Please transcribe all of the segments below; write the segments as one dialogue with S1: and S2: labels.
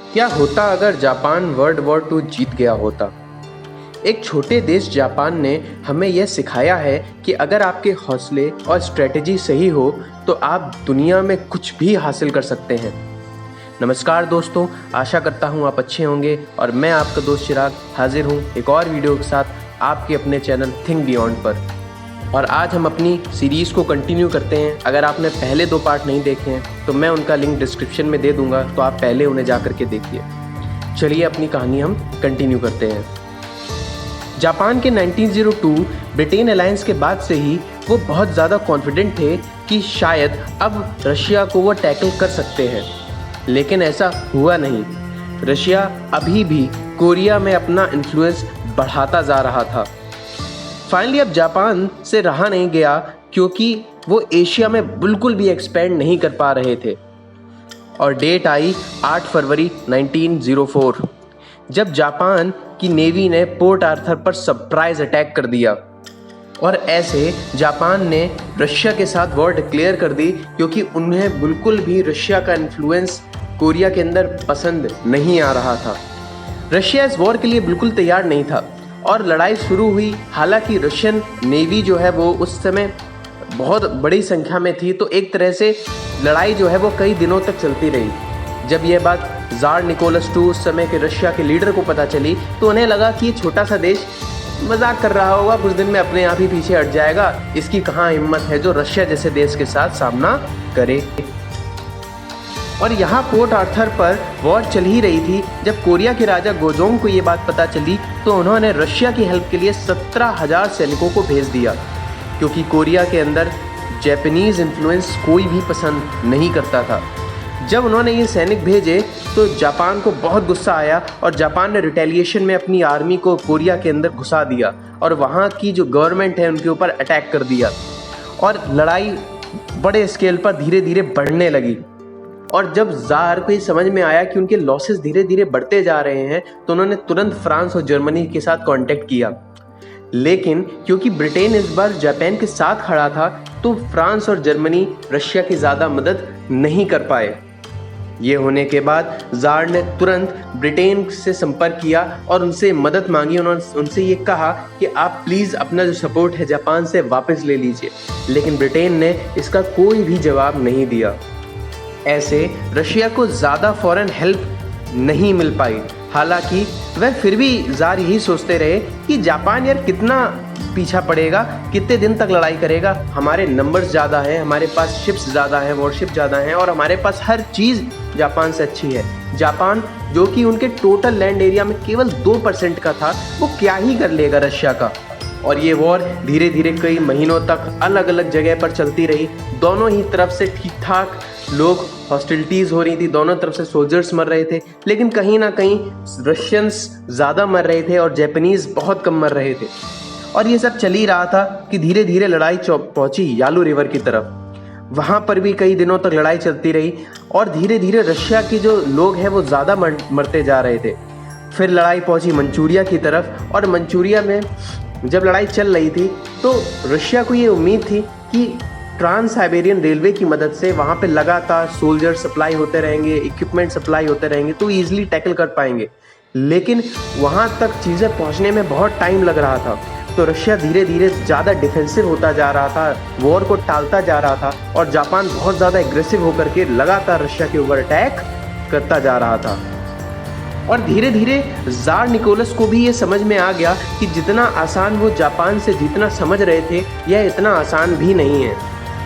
S1: क्या होता अगर जापान वर्ल्ड वॉर टू जीत गया होता? एक छोटे देश जापान ने हमें यह सिखाया है कि अगर आपके हौसले और स्ट्रेटजी सही हो तो आप दुनिया में कुछ भी हासिल कर सकते हैं। नमस्कार दोस्तों, आशा करता हूँ आप अच्छे होंगे और मैं आपका दोस्त चिराग हाजिर हूँ एक और वीडियो के साथ आपके अपने चैनल थिंक बियॉन्ड पर। और आज हम अपनी सीरीज़ को कंटिन्यू करते हैं। अगर आपने पहले 2 पार्ट नहीं देखे हैं तो मैं उनका लिंक डिस्क्रिप्शन में दे दूंगा, तो आप पहले उन्हें जा करके देखिए। चलिए अपनी कहानी हम कंटिन्यू करते हैं। जापान के 1902 ब्रिटेन अलायंस के बाद से ही वो बहुत ज़्यादा कॉन्फिडेंट थे कि शायद अब रशिया को वो टैकल कर सकते हैं, लेकिन ऐसा हुआ नहीं। रशिया अभी भी कोरिया में अपना इन्फ्लुएंस बढ़ाता जा रहा था। फाइनली अब जापान से रहा नहीं गया, क्योंकि वो एशिया में बिल्कुल भी एक्सपेंड नहीं कर पा रहे थे। और डेट आई 8 फरवरी 1904, जब जापान की नेवी ने पोर्ट आर्थर पर सरप्राइज अटैक कर दिया। और ऐसे जापान ने रशिया के साथ वॉर डिक्लेयर कर दी, क्योंकि उन्हें बिल्कुल भी रशिया का इन्फ्लुएंस कोरिया के अंदर पसंद नहीं आ रहा था। रशिया इस वॉर के लिए बिल्कुल तैयार नहीं था और लड़ाई शुरू हुई। हालांकि रशियन नेवी जो है वो उस समय बहुत बड़ी संख्या में थी, तो एक तरह से लड़ाई जो है वो कई दिनों तक चलती रही। जब यह बात ज़ार निकोलस II उस समय के रशिया के लीडर को पता चली, तो उन्हें लगा कि ये छोटा सा देश मजाक कर रहा होगा, कुछ दिन में अपने आप ही पीछे हट जाएगा। इसकी कहाँ हिम्मत है जो रशिया जैसे देश के साथ सामना करे। और यहाँ पोर्ट आर्थर पर वॉर चल ही रही थी। जब कोरिया के राजा गोजोंग को ये बात पता चली, तो उन्होंने रशिया की हेल्प के लिए 17,000 सैनिकों को भेज दिया, क्योंकि कोरिया के अंदर जापानीज़ इन्फ्लुएंस कोई भी पसंद नहीं करता था। जब उन्होंने ये सैनिक भेजे तो जापान को बहुत गुस्सा आया और जापान ने रिटेलिएशन में अपनी आर्मी को कोरिया के अंदर घुसा दिया और वहाँ की जो गवर्नमेंट है उनके ऊपर अटैक कर दिया। और लड़ाई बड़े स्केल पर धीरे धीरे बढ़ने लगी। और जब ज़ार को ये समझ में आया कि उनके लॉसेस धीरे धीरे बढ़ते जा रहे हैं, तो उन्होंने तुरंत फ्रांस और जर्मनी के साथ कांटेक्ट किया। लेकिन क्योंकि ब्रिटेन इस बार जापान के साथ खड़ा था, तो फ्रांस और जर्मनी रशिया की ज़्यादा मदद नहीं कर पाए। ये होने के बाद ज़ार ने तुरंत ब्रिटेन से संपर्क किया और उनसे मदद मांगी। उन्होंने उनसे ये कहा कि आप प्लीज़ अपना जो सपोर्ट है जापान से वापस ले लीजिए, लेकिन ब्रिटेन ने इसका कोई भी जवाब नहीं दिया। ऐसे रशिया को ज़्यादा फॉरेन हेल्प नहीं मिल पाई। हालांकि वह फिर भी ज़ार यही सोचते रहे कि जापान यार कितना पीछा पड़ेगा, कितने दिन तक लड़ाई करेगा। हमारे नंबर्स ज़्यादा हैं, हमारे पास शिप्स ज़्यादा हैं, वॉरशिप ज़्यादा हैं, और हमारे पास हर चीज़ जापान से अच्छी है। जापान जो कि उनके टोटल लैंड एरिया में केवल 2% का था, वो क्या ही कर लेगा रशिया का। और ये वॉर धीरे धीरे कई महीनों तक अलग अलग जगह पर चलती रही। दोनों ही तरफ से ठीक ठाक लोग हॉस्टिलिटीज़ हो रही थी, दोनों तरफ से सोल्जर्स मर रहे थे, लेकिन कहीं ना कहीं रशियंस ज़्यादा मर रहे थे और जापानीज़ बहुत कम मर रहे थे। और ये सब चल ही रहा था कि धीरे धीरे लड़ाई पहुंची यालू रिवर की तरफ। वहाँ पर भी कई दिनों तक लड़ाई चलती रही और धीरे धीरे रशिया के जो लोग हैं वो ज़्यादा मरते जा रहे थे। फिर लड़ाई पहुंची मंचूरिया की तरफ, और मंचूरिया में जब लड़ाई चल रही थी तो रशिया को ये उम्मीद थी कि ट्रांस साइबेरियन रेलवे की मदद से वहाँ पे लगातार सोल्जर सप्लाई होते रहेंगे, इक्विपमेंट सप्लाई होते रहेंगे, तो ईजिली टैकल कर पाएंगे। लेकिन वहाँ तक चीज़ें पहुँचने में बहुत टाइम लग रहा था, तो रशिया धीरे धीरे ज़्यादा डिफेंसिव होता जा रहा था, वॉर को टालता जा रहा था, और जापान बहुत ज़्यादा एग्रेसिव होकर के लगातार रशिया के ऊपर अटैक करता जा रहा था। और धीरे धीरे ज़ार निकोलस को भी ये समझ में आ गया कि जितना आसान वो जापान से जीतना समझ रहे थे, यह इतना आसान भी नहीं है।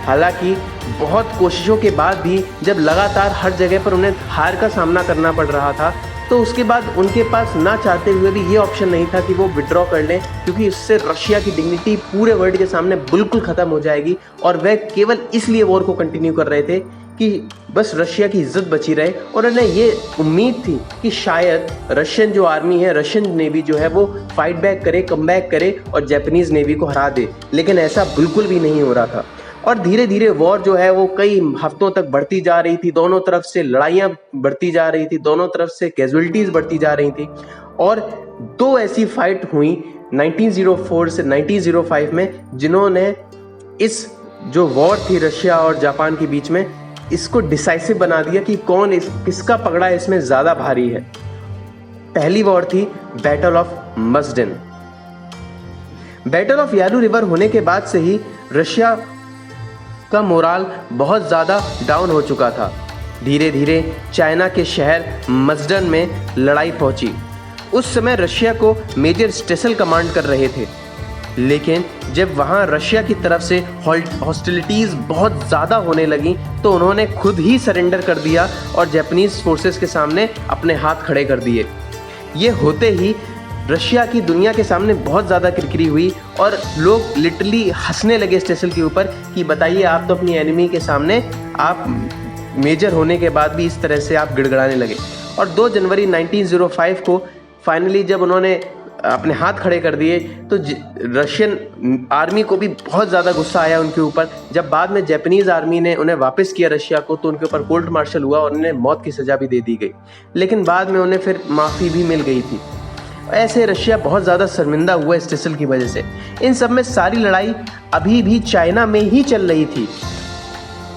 S1: हालांकि बहुत कोशिशों के बाद भी जब लगातार हर जगह पर उन्हें हार का सामना करना पड़ रहा था, तो उसके बाद उनके पास ना चाहते हुए भी ये ऑप्शन नहीं था कि वो विड्रॉ कर लें, क्योंकि इससे रशिया की डिग्निटी पूरे वर्ल्ड के सामने बिल्कुल ख़त्म हो जाएगी। और वह केवल इसलिए वॉर को कंटिन्यू कर रहे थे कि बस रशिया की इज्जत बची रहे। और उन्हें ये उम्मीद थी कि शायद रशियन जो आर्मी है, रशियन नेवी जो है वो फाइट बैक करे, कम बैक करे और जापानीज़ नेवी को हरा दे, लेकिन ऐसा बिल्कुल भी नहीं हो रहा था। और धीरे धीरे वॉर जो है वो कई हफ्तों तक बढ़ती जा रही थी। दोनों तरफ से लड़ाइयाँ बढ़ती जा रही थी, दोनों तरफ से कैजुअलिटीज़ बढ़ती जा रही थी। और 2 ऐसी फाइट हुई 1904 से 1905 में, जिन्होंने इस जो वॉर थी रशिया और जापान के बीच में, इसको डिसाइसिव बना दिया कि किसका पगड़ा इसमें ज़्यादा भारी है। पहली वॉर थी battle of Mukden. Battle of Yalu river होने के बाद से ही रशिया का मोराल बहुत ज़्यादा डाउन हो चुका था। धीरे धीरे चाइना के शहर मस्डन में लड़ाई पहुंची। उस समय रशिया को मेजर स्टेसल कमांड कर रहे थे, लेकिन जब वहां रशिया की तरफ से हॉस्टिलिटीज़ बहुत ज़्यादा होने लगी तो उन्होंने खुद ही सरेंडर कर दिया और जापानीज़ फोर्सेस के सामने अपने हाथ खड़े कर दिए। ये होते ही रशिया की दुनिया के सामने बहुत ज़्यादा किरकिरी हुई और लोग लिटरली हंसने लगे स्टेसल के ऊपर कि बताइए, आप तो अपनी एनिमी के सामने आप मेजर होने के बाद भी इस तरह से आप गिड़गिड़ाने लगे। और 2 जनवरी 1905 को फाइनली जब उन्होंने अपने हाथ खड़े कर दिए तो रशियन आर्मी को भी बहुत ज़्यादा गुस्सा आया उनके ऊपर। जब बाद में जापानीज़ आर्मी ने उन्हें वापस किया रशिया को तो उनके ऊपर कोर्ट मार्शल हुआ और उन्हें मौत की सज़ा भी दे दी गई, लेकिन बाद में उन्हें फिर माफ़ी भी मिल गई थी। ऐसे रशिया बहुत ज़्यादा शर्मिंदा हुआ इस स्टेसल की वजह से। इन सब में सारी लड़ाई अभी भी चाइना में ही चल रही थी,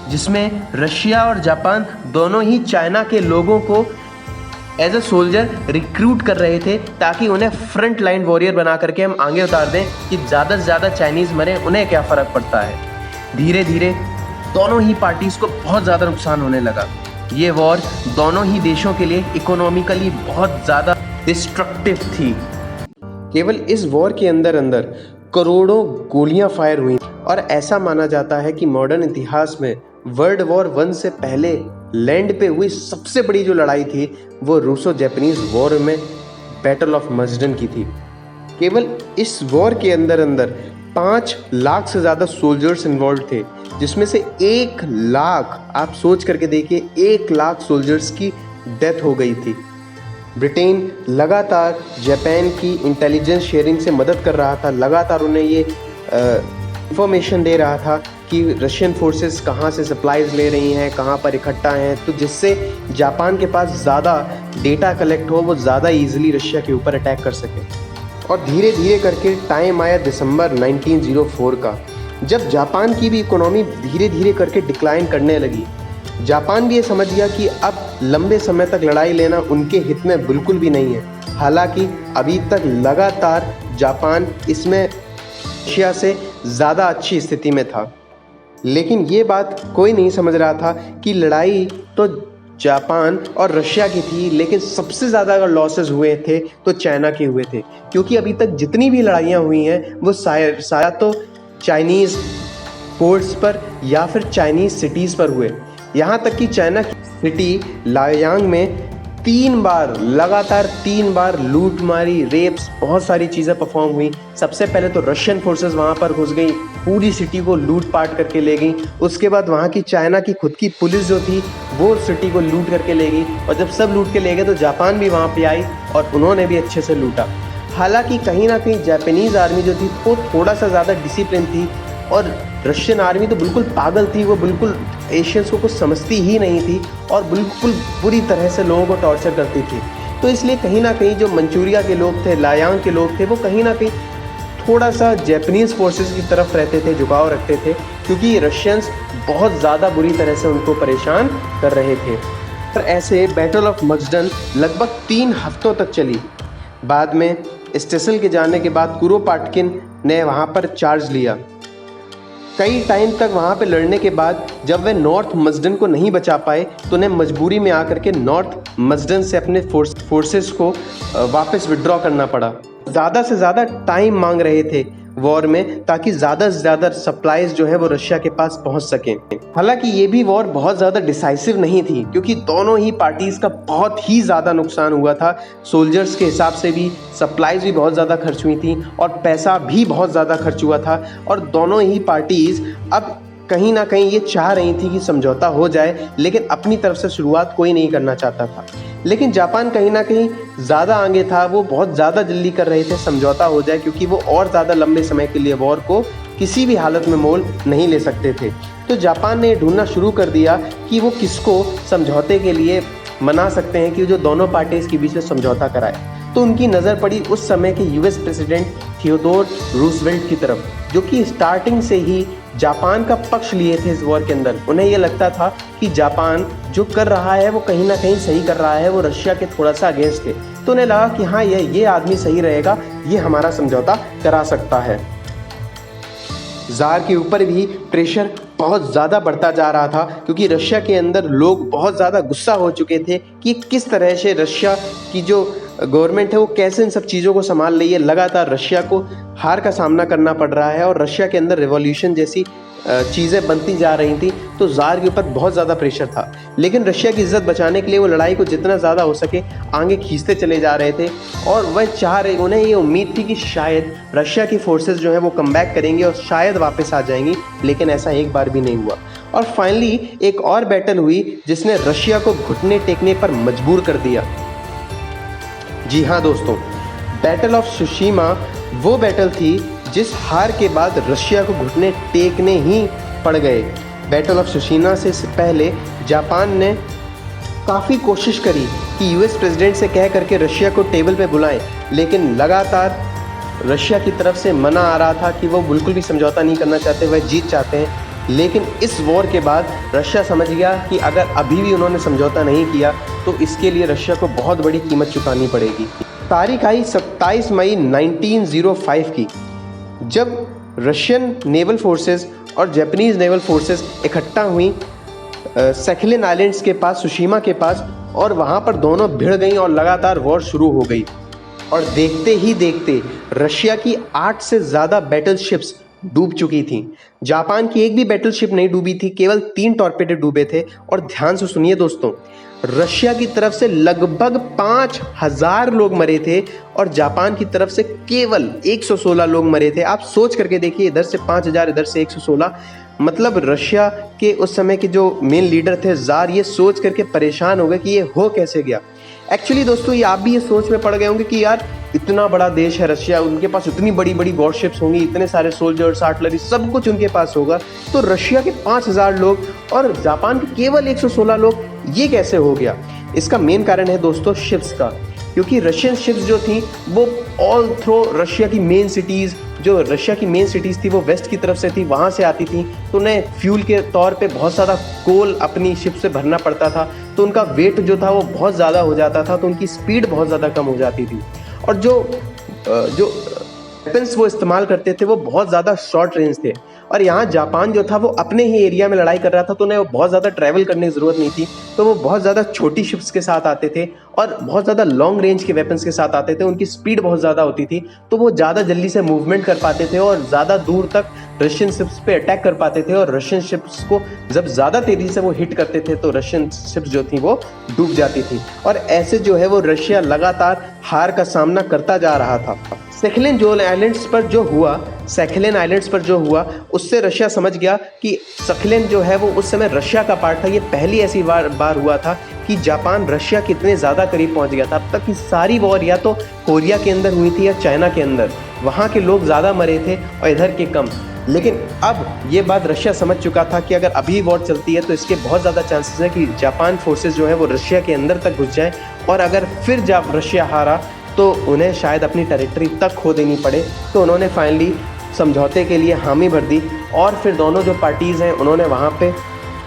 S1: जिसमें रशिया और जापान दोनों ही चाइना के लोगों को एज अ सोल्जर रिक्रूट कर रहे थे ताकि उन्हें फ्रंट लाइन वॉरियर बना करके हम आगे उतार दें कि ज़्यादा से ज़्यादा चाइनीज़ मरे, उन्हें क्या फ़र्क पड़ता है। धीरे धीरे दोनों ही पार्टीज़ को बहुत ज़्यादा नुकसान होने लगा। ये वॉर दोनों ही देशों के लिए इकोनॉमिकली बहुत ज़्यादा डिस्ट्रक्टिव थी। केवल इस वॉर के अंदर करोड़ों गोलियां फायर हुई और ऐसा माना जाता है कि मॉडर्न इतिहास में वर्ल्ड वॉर 1 से पहले लैंड पे हुई सबसे बड़ी जो लड़ाई थी वो रूसो जापानीज वॉर में बैटल ऑफ मस्डन की थी। केवल इस वॉर के अंदर 5 लाख से ज़्यादा सोल्जर्स इन्वॉल्व थे, जिसमें से 1 लाख, आप सोच करके देखिए, 1 लाख सोल्जर्स की डेथ हो गई थी। ब्रिटेन लगातार जापान की इंटेलिजेंस शेयरिंग से मदद कर रहा था, लगातार उन्हें ये इंफॉर्मेशन दे रहा था कि रशियन फोर्सेस कहाँ से सप्लाईज ले रही हैं, कहाँ पर इकट्ठा हैं, तो जिससे जापान के पास ज़्यादा डेटा कलेक्ट हो, वो ज़्यादा इजीली रशिया के ऊपर अटैक कर सके। और धीरे धीरे करके टाइम आया दिसंबर 1904 का, जब जापान की भी इकोनॉमी धीरे धीरे करके डिक्लाइन करने लगी। जापान भी ये समझ गया कि अब लंबे समय तक लड़ाई लेना उनके हित में बिल्कुल भी नहीं है। हालांकि अभी तक लगातार जापान इसमें रशिया से ज़्यादा अच्छी स्थिति में था, लेकिन ये बात कोई नहीं समझ रहा था कि लड़ाई तो जापान और रशिया की थी, लेकिन सबसे ज़्यादा अगर लॉसेस हुए थे तो चाइना के हुए थे, क्योंकि अभी तक जितनी भी लड़ाइयाँ हुई हैं वो सारा तो चाइनीज़ पोर्ट्स पर या फिर चाइनीज़ सिटीज़ पर हुए। यहाँ तक कि चाइना की सिटी लायांग में 3 बार लगातार 3 बार लूट मारी, रेप्स, बहुत सारी चीज़ें परफॉर्म हुई। सबसे पहले तो रशियन फोर्सेस वहाँ पर घुस गई, पूरी सिटी को लूट पाट करके ले गई। उसके बाद वहाँ की चाइना की खुद की पुलिस जो थी वो सिटी को लूट करके ले गई, और जब सब लूट के ले गए तो जापान भी वहाँ पे आई और उन्होंने भी अच्छे से लूटा। हालांकि कहीं ना कहीं जापानीज़ आर्मी जो थी वो थोड़ा सा ज़्यादा डिसिप्लिन थी और रशियन आर्मी तो बिल्कुल पागल थी, वो बिल्कुल एशियंस को कुछ समझती ही नहीं थी और बिल्कुल बुरी तरह से लोगों को टॉर्चर करती थी। तो इसलिए कहीं ना कहीं जो मंचूरिया के लोग थे, लायांग के लोग थे, वो कहीं ना कहीं थोड़ा सा जापानीज़ फोर्सेस की तरफ रहते थे, झुकाव रखते थे, क्योंकि रशियंस बहुत ज़्यादा बुरी तरह से उनको परेशान कर रहे थे। पर ऐसे बैटल ऑफ मस्डन लगभग 3 हफ्तों तक चली। बाद में स्टेसल के जाने के बाद कुरोपाटकिन ने वहाँ पर चार्ज लिया। कई टाइम तक वहाँ पे लड़ने के बाद जब वे नॉर्थ मस्डन को नहीं बचा पाए तो उन्हें मजबूरी में आकर के नॉर्थ मस्डन से अपने फोर्सेस को वापस विड्रॉ करना पड़ा। ज़्यादा से ज़्यादा टाइम मांग रहे थे वॉर में, ताकि ज़्यादा से ज़्यादा सप्लाईज जो है वो रशिया के पास पहुंच सकें। हालांकि ये भी वॉर बहुत ज़्यादा डिसाइसिव नहीं थी, क्योंकि दोनों ही पार्टीज़ का बहुत ही ज़्यादा नुकसान हुआ था। सोल्जर्स के हिसाब से भी सप्लाईज भी बहुत ज़्यादा खर्च हुई थी और पैसा भी बहुत ज़्यादा खर्च हुआ था, और दोनों ही पार्टीज़ अब कहीं ना कहीं ये चाह रही थी कि समझौता हो जाए, लेकिन अपनी तरफ से शुरुआत कोई नहीं करना चाहता था। लेकिन जापान कहीं ना कहीं ज़्यादा आगे था, वो बहुत ज़्यादा जल्दी कर रहे थे समझौता हो जाए, क्योंकि वो और ज़्यादा लंबे समय के लिए वॉर को किसी भी हालत में मोल नहीं ले सकते थे। तो जापान ने ढूंढना शुरू कर दिया कि वो किसको समझौते के लिए मना सकते हैं कि जो दोनों पार्टीज़ के बीच में समझौता कराए। तो उनकी नज़र पड़ी उस समय के यूएस प्रेसिडेंट थियोडोर रूजवेल्ट की तरफ, जो कि स्टार्टिंग से ही जापान का पक्ष लिए थे इस वॉर के अंदर। उन्हें ये लगता था कि जापान जो कर रहा है वो कहीं ना कहीं सही कर रहा है, वो रशिया के थोड़ा सा अगेंस्ट थे। तो उन्हें लगा कि हाँ ये आदमी सही रहेगा, ये हमारा समझौता करा सकता है। ज़ार के ऊपर भी प्रेशर बहुत ज़्यादा बढ़ता जा रहा था, क्योंकि रशिया के अंदर लोग बहुत ज़्यादा गुस्सा हो चुके थे कि किस तरह से रशिया की जो गवर्नमेंट है वो कैसे इन सब चीज़ों को संभाल रही है। लगातार रशिया को हार का सामना करना पड़ रहा है और रशिया के अंदर रिवॉल्यूशन जैसी चीज़ें बनती जा रही थी। तो ज़ार के ऊपर बहुत ज़्यादा प्रेशर था, लेकिन रशिया की इज्जत बचाने के लिए वो लड़ाई को जितना ज़्यादा हो सके आगे खींचते चले जा रहे थे। और वह चाह रहे, उन्हें ये उम्मीद थी कि शायद रशिया की फोर्सेस जो है वो कम बैक करेंगे और शायद वापस आ जाएंगी, लेकिन ऐसा एक बार भी नहीं हुआ। और फाइनली एक और बैटल हुई जिसने रशिया को घुटने टेकने पर मजबूर कर दिया। जी हाँ दोस्तों, बैटल ऑफ सुशीमा वो बैटल थी जिस हार के बाद रशिया को घुटने टेकने ही पड़ गए। बैटल ऑफ सुशीमा से पहले जापान ने काफ़ी कोशिश करी कि यूएस प्रेसिडेंट से कह करके रशिया को टेबल पे बुलाएं, लेकिन लगातार रशिया की तरफ से मना आ रहा था कि वो बिल्कुल भी समझौता नहीं करना चाहते, वह जीत चाहते हैं। लेकिन इस वॉर के बाद रशिया समझ गया कि अगर अभी भी उन्होंने समझौता नहीं किया तो इसके लिए रशिया को बहुत बड़ी कीमत चुकानी पड़ेगी। तारीख आई 27 मई 1905 की, जब रशियन नेवल फोर्सेस और जापानीज नेवल फोर्सेस इकट्ठा हुई सैखलिन आइलैंड्स के पास, सुशीमा के पास, और वहाँ पर दोनों भिड़ गई और लगातार वॉर शुरू हो गई। और देखते ही देखते रशिया की 8 से ज़्यादा बैटलशिप्स डूब चुकी थी। जापान की एक भी बैटलशिप नहीं डूबी थी, केवल 3 टॉर्पेडो डूबे थे। और ध्यान से सुनिए दोस्तों, रशिया की तरफ से लगभग 5000 लोग मरे थे और जापान की तरफ से केवल 116 लोग मरे थे। आप सोच करके देखिए, इधर से 5000, इधर से 116, मतलब रशिया के उस समय के जो मेन लीडर थे ज़ार, ये सोच करके परेशान हो गए कि ये हो कैसे गया। एक्चुअली दोस्तों, ये आप भी ये सोच में पड़ गए होंगे कि यार इतना बड़ा देश है रशिया, उनके पास इतनी बड़ी बड़ी वॉरशिप्स होंगी, इतने सारे सोल्जर्स, आर्टिलरी, सब कुछ उनके पास होगा, तो रशिया के 5000 लोग और जापान के केवल 116 लोग, ये कैसे हो गया? इसका मेन कारण है दोस्तों शिप्स का, क्योंकि रशियन शिप्स जो थी वो ऑल थ्रू रशिया की मेन सिटीज़, जो रशिया की मेन सिटीज़ थी वो वेस्ट की तरफ से थी, वहाँ से आती थी। तो उन्हें फ्यूल के तौर पे बहुत ज़्यादा कोल अपनी शिप से भरना पड़ता था, तो उनका वेट जो था वो बहुत ज़्यादा हो जाता था, तो उनकी स्पीड बहुत ज़्यादा कम हो जाती थी। और जो वेपन्स वो इस्तेमाल करते थे वो बहुत ज़्यादा शॉर्ट रेंज थे। और यहाँ जापान जो था वो अपने ही एरिया में लड़ाई कर रहा था, तो उन्हें बहुत ज़्यादा ट्रैवल करने की ज़रूरत नहीं थी, तो वो बहुत ज़्यादा छोटी शिप्स के साथ आते थे और बहुत ज़्यादा लॉन्ग रेंज के वेपन्स के साथ आते थे। उनकी स्पीड बहुत ज़्यादा होती थी, तो वो ज़्यादा जल्दी से मूवमेंट कर पाते थे और ज़्यादा दूर तक रशियन शिप्स पे अटैक कर पाते थे। और रशियन शिप्स को जब ज़्यादा तेज़ी से वो हिट करते थे तो रशियन शिप्स जो थी वो डूब जाती थी। और ऐसे जो है वो रशिया लगातार हार का सामना करता जा रहा था। सैखलिन आइलैंड्स पर जो हुआ उससे रशिया समझ गया कि सैखलिन जो है वो उस समय रशिया का पार्ट था। ये पहली ऐसी बार हुआ था कि जापान रशिया के इतने ज़्यादा करीब पहुंच गया था। अब तक की सारी वॉर या तो कोरिया के अंदर हुई थी या चाइना के अंदर, वहाँ के लोग ज़्यादा मरे थे और इधर के कम। लेकिन अब ये बात रशिया समझ चुका था कि अगर अभी वॉर चलती है तो इसके बहुत ज़्यादा चांसेस हैं कि जापान फोर्सेस जो है वो रशिया के अंदर तक घुस जाएँ, और अगर फिर जब रशिया हारा तो उन्हें शायद अपनी टेरिटरी तक खो देनी पड़े। तो उन्होंने फाइनली समझौते के लिए हामी भर दी और फिर दोनों जो पार्टीज़ हैं उन्होंने वहाँ पे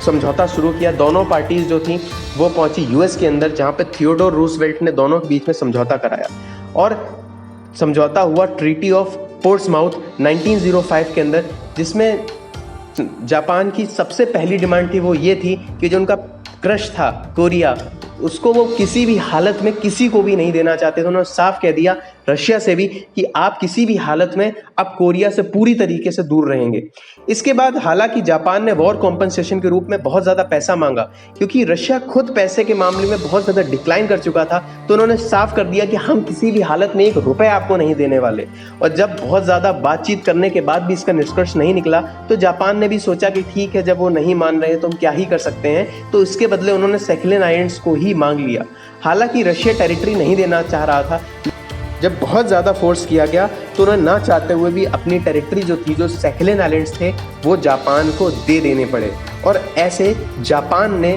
S1: समझौता शुरू किया। दोनों पार्टीज़ जो थी वो पहुँची यूएस के अंदर, जहाँ पे थियोडोर रूजवेल्ट ने दोनों के बीच में समझौता कराया और समझौता हुआ ट्रीटी ऑफ पोर्ट्समाउथ 1905 के अंदर, जिसमें जापान की सबसे पहली डिमांड थी वो ये थी कि जो उनका क्रश था कोरिया, उसको वो किसी भी हालत में किसी को भी नहीं देना चाहते थे। उन्होंने साफ कह दिया रशिया से भी कि आप किसी भी हालत में अब कोरिया से पूरी तरीके से दूर रहेंगे। इसके बाद हालांकि जापान ने वॉर कॉम्पनसेशन के रूप में बहुत ज़्यादा पैसा मांगा, क्योंकि रशिया खुद पैसे के मामले में बहुत ज़्यादा डिक्लाइन कर चुका था। तो उन्होंने साफ कर दिया कि हम किसी भी हालत में 1 रुपये आपको नहीं देने वाले। और जब बहुत ज़्यादा बातचीत करने के बाद भी इसका निष्कर्ष नहीं निकला तो जापान ने भी सोचा कि ठीक है, जब वो नहीं मान रहे तो हम क्या ही कर सकते हैं। तो इसके बदले उन्होंने सैखलिन आइलैंड्स को ही मांग लिया। हालांकि रशिया टेरिटरी नहीं देना चाह रहा था। जब बहुत ज़्यादा फोर्स किया गया तो उन्हें ना चाहते हुए भी अपनी टेरिटरी जो थी, जो सैखलिन आइलैंड्स थे, वो जापान को दे देने पड़े। और ऐसे जापान ने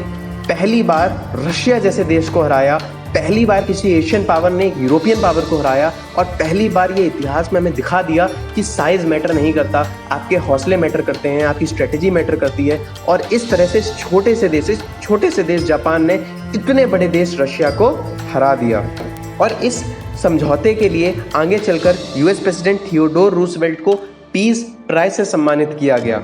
S1: पहली बार रशिया जैसे देश को हराया पहली बार किसी एशियन पावर ने एक यूरोपियन पावर को हराया और पहली बार ये इतिहास में हमें दिखा दिया कि साइज मैटर नहीं करता, आपके हौसले मैटर करते हैं, आपकी स्ट्रेटेजी मैटर करती है। और इस तरह से छोटे से देश जापान ने इतने बड़े देश रशिया को हरा दिया। और इस समझौते के लिए आगे चलकर यूएस प्रेसिडेंट थियोडोर रूजवेल्ट को पीस प्राइज से सम्मानित किया गया।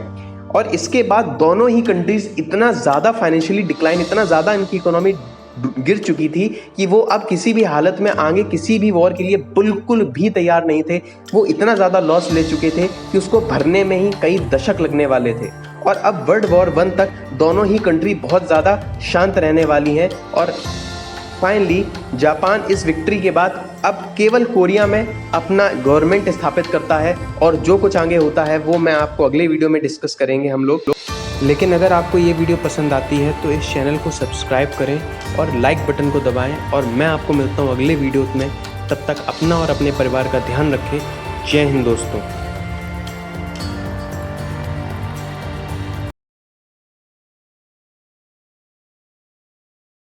S1: और इसके बाद दोनों ही कंट्रीज इतना ज़्यादा फाइनेंशियली डिक्लाइन, इतना ज़्यादा इनकी इकोनॉमी गिर चुकी थी कि वो अब किसी भी हालत में आगे किसी भी वॉर के लिए बिल्कुल भी तैयार नहीं थे। वो इतना ज़्यादा लॉस ले चुके थे कि उसको भरने में ही कई दशक लगने वाले थे। और अब वर्ल्ड वॉर 1 तक दोनों ही कंट्री बहुत ज़्यादा शांत रहने वाली हैं। और फाइनली जापान इस विक्ट्री के बाद अब केवल कोरिया में अपना गवर्नमेंट स्थापित करता है। और जो कुछ आगे होता है वो मैं आपको अगले वीडियो में डिस्कस करेंगे हम लोग। लेकिन अगर आपको ये वीडियो पसंद आती है तो इस चैनल को सब्सक्राइब करें और लाइक बटन को दबाएं। और मैं आपको मिलता हूँ अगले वीडियो में। तब तक अपना और अपने परिवार का ध्यान रखें। जय हिंद दोस्तों।